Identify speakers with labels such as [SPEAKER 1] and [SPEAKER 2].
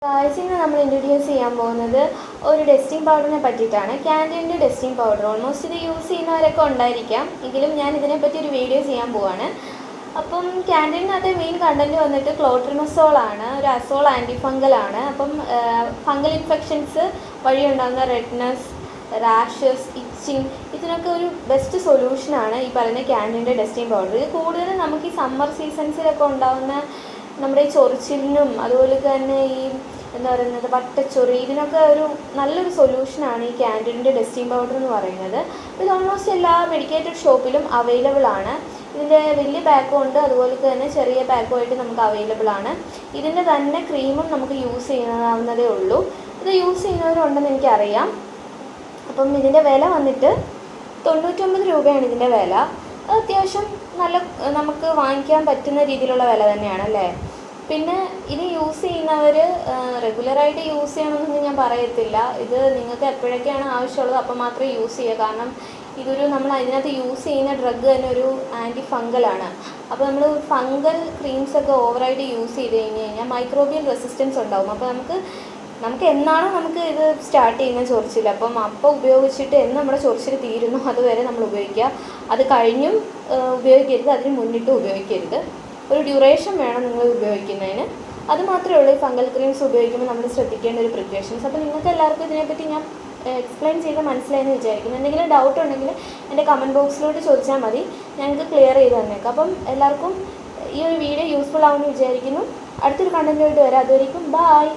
[SPEAKER 1] ഇന്ന് നമ്മൾ ഇൻട്രൊഡ്യൂസ് ചെയ്യാൻ പോകുന്നത് ഒരു ഡസ്റ്റിംഗ് പൗഡറിനെ പറ്റിയിട്ടാണ്. ക്യാൻഡിലിൻ്റെ ഡസ്റ്റിംഗ് പൗഡർ. ഓൾമോസ്റ്റ് ഇത് യൂസ് ചെയ്യുന്നവരൊക്കെ ഉണ്ടായിരിക്കാം, എങ്കിലും ഞാൻ ഇതിനെപ്പറ്റി ഒരു വീഡിയോ ചെയ്യാൻ പോവാണ്. അപ്പം ക്യാൻഡിലിനകത്തെ മെയിൻ കണ്ടൻറ്റ് വന്നിട്ട് ക്ലോട്രിമസോളാണ്, ഒരു അസോൾ ആൻറ്റി ഫംഗലാണ്. അപ്പം ഫംഗൽ ഇൻഫെക്ഷൻസ് വഴി ഉണ്ടാകുന്ന റെഡ്നെസ്, റാഷസ്, ഇച്ചിങ്, ഇതിനൊക്കെ ഒരു ബെസ്റ്റ് സൊല്യൂഷനാണ് ഈ പറയുന്ന ക്യാൻഡിലിൻ്റെ ഡസ്റ്റിംഗ് പൗഡർ. ഇത് കൂടുതലും നമുക്ക് ഈ സമ്മർ സീസൺസിലൊക്കെ ഉണ്ടാകുന്ന നമ്മുടെ ഈ ചൊറിച്ചിലിനും അതുപോലെ തന്നെ ഈ എന്താ പറയുന്നത് വട്ടച്ചൊറി, ഇതിനൊക്കെ ഒരു നല്ലൊരു സൊല്യൂഷനാണ് ഈ ക്യാൻഡിലിൻ്റെ ഡസ്റ്റിംഗ് പൗഡർ എന്ന് പറയുന്നത്. ഇത് ഓൾമോസ്റ്റ് എല്ലാ മെഡിക്കേറ്റഡ് ഷോപ്പിലും അവൈലബിൾ ആണ്. ഇതിൻ്റെ വലിയ പാക്കും ഉണ്ട്, അതുപോലെ തന്നെ ചെറിയ പാക്കുമായിട്ട് നമുക്ക് അവൈലബിൾ ആണ്. ഇതിൻ്റെ തന്നെ ക്രീമും നമുക്ക് യൂസ് ചെയ്യാവുന്നതേ ഉള്ളൂ. ഇത് യൂസ് ചെയ്യുന്നവരുണ്ടെന്ന് എനിക്കറിയാം. അപ്പം ഇതിൻ്റെ വില വന്നിട്ട് 99 രൂപയാണ് ഇതിൻ്റെ വില. അത്യാവശ്യം നല്ല നമുക്ക് വാങ്ങിക്കാൻ പറ്റുന്ന രീതിയിലുള്ള വില തന്നെയാണ് അല്ലേ. പിന്നെ ഇത് യൂസ് ചെയ്യുന്നവർ റെഗുലറായിട്ട് യൂസ് ചെയ്യണമെന്നൊന്നും ഞാൻ പറയത്തില്ല. ഇത് നിങ്ങൾക്ക് എപ്പോഴൊക്കെയാണ് ആവശ്യമുള്ളത് അപ്പം മാത്രമേ യൂസ് ചെയ്യുക. കാരണം ഇതൊരു നമ്മൾ അതിനകത്ത് യൂസ് ചെയ്യുന്ന ഡ്രഗ് തന്നെ ഒരു ആൻറ്റി ഫംഗലാണ്. അപ്പോൾ നമ്മൾ ഫംഗൽ ക്രീംസൊക്കെ ഓവറായിട്ട് യൂസ് ചെയ്ത് കഴിഞ്ഞാൽ മൈക്രോബിയൽ റെസിസ്റ്റൻസ് ഉണ്ടാകും. അപ്പോൾ നമുക്ക് എന്നാണോ നമുക്ക് ഇത് സ്റ്റാർട്ട് ചെയ്യുന്ന ചൊറിച്ചിൽ, അപ്പോൾ ഉപയോഗിച്ചിട്ട് എന്ന് നമ്മുടെ ചൊറിച്ചിൽ തീരുന്നു അതുവരെ നമ്മൾ ഉപയോഗിക്കുക. അത് കഴിഞ്ഞും ഉപയോഗിക്കരുത്, അതിന് മുന്നിട്ടും ഉപയോഗിക്കരുത്. ഒരു ഡ്യൂറേഷൻ വേണം നിങ്ങൾ ഉപയോഗിക്കുന്നതിന്. അത് മാത്രമേ ഉള്ളൂ ഈ ഫംഗൽ ക്രീംസ് ഉപയോഗിക്കുമ്പോൾ നമ്മൾ ശ്രദ്ധിക്കേണ്ട ഒരു പ്രിക്കോഷൻസ്. അപ്പോൾ നിങ്ങൾക്ക് എല്ലാവർക്കും ഇതിനെപ്പറ്റി ഞാൻ എക്സ്പ്ലെയിൻ ചെയ്ത് മനസ്സിലായെന്ന് വിചാരിക്കുന്നു. എന്തെങ്കിലും ഡൗട്ട് ഉണ്ടെങ്കിൽ എൻ്റെ കമൻറ്റ് ബോക്സിലോട്ട് ചോദിച്ചാൽ മതി, ഞങ്ങൾക്ക് ക്ലിയർ ചെയ്ത് തന്നേക്കാം. അപ്പം എല്ലാവർക്കും ഈ ഒരു വീഡിയോ യൂസ്ഫുൾ ആവുമെന്ന് വിചാരിക്കുന്നു. അടുത്തൊരു കണ്ടൻറ്റുമായിട്ട് വരാം. അതുവരെയും ബായ്.